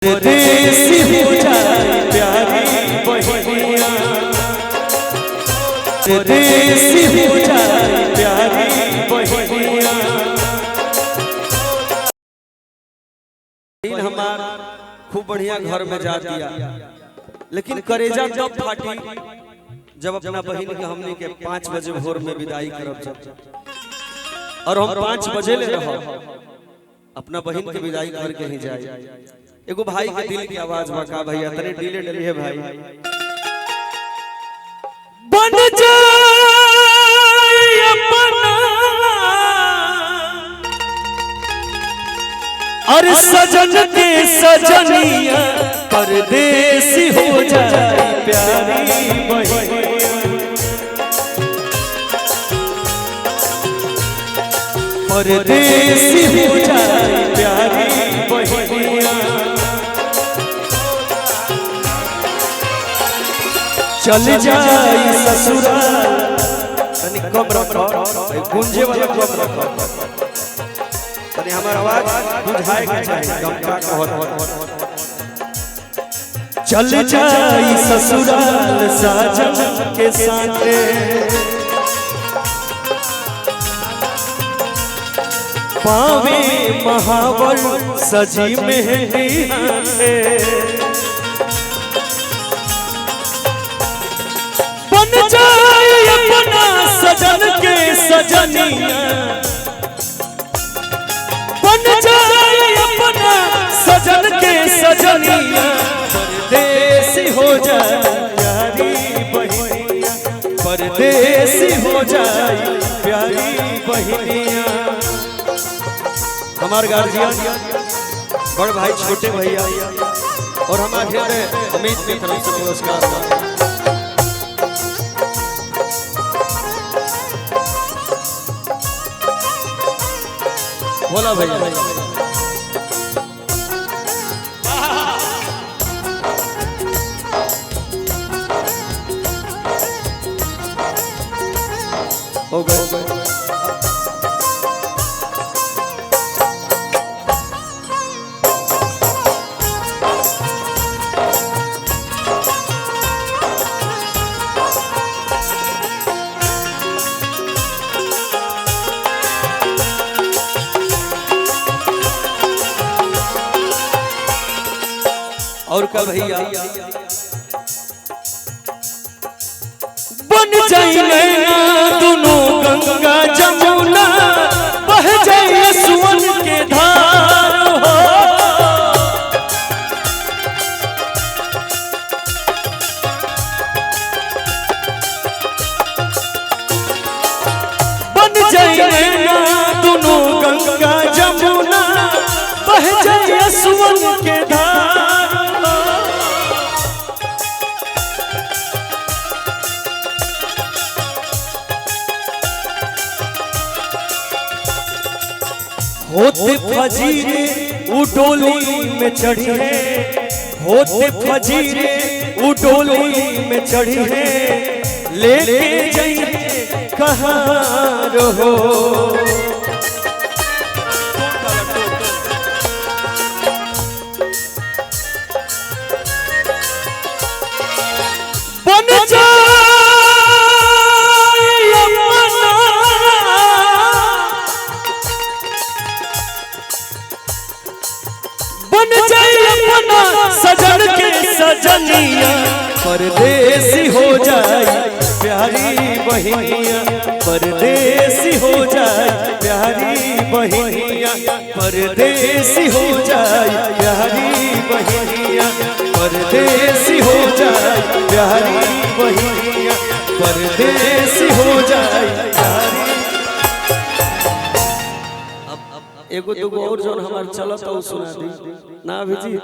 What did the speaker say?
परदेसी हो जाए प्यारी बहनिया, परदेसी हो जाए प्यारी बहनिया। हमार खूब बढ़िया घर में जा दिया, लेकिन करेजा तब फाटी जब अपना बहन के हमने के 5 बजे भोर में विदाई करब जब, और हम 5 बजे ले रहा अपना बहन के विदाई करके ही जाए। एगो भाई के दिल की आवाज बका भैया तने डीले डली है भाई। बन जाए अपना और सजन के सजनिया, परदेसी हो जाए प्यारी बहनिया, परदेसी हो जाए प्यारी बहनिया। चल जाए ससुराल, तनी कम रखो, गुंजे वाला कम रखो, तनी हमार आवाज बुझाए के चाहिए गमका कहत। चल जाए ससुराल साजन के साथे, पावे महावर सजी मेहंदी हाथे, बन जाए अपना सजन के सजनिया, बन जाए अपना सजन के सजनिया, परदेसी हो जाए प्यारी बहनिया, परदेसी हो जाए प्यारी बहनिया। हमारे गार्जियन बड़ भाई छोटे भैया और हमारे अमित की तरफ से पुरस्कार बोला भैया। हो गए और का भैया। बन जाए नैना दोनों गंगा जमुना, बह जाए सुवन के धार हो, बन जाए नैना दोनों गंगा जमुना, बह जाए सुवन के धार। होते फजीरे उडोली में चढ़ी है, होते फजीरे उडोली में चढ़ी है, लेके जाइए कहाँ रहो, बन जाए अपना सजन के सजनिया, परदेसी हो जाए प्यारी बहनिया, परदेसी हो जाए प्यारी बहनिया, परदेसी हो जाए प्यारी बहनिया, परदेसी हो जाए प्यारी बहनिया, परदेसी हो जाए प्यारी। एगो दुगो और जोन हमार चलत सुना दी ना भेजी।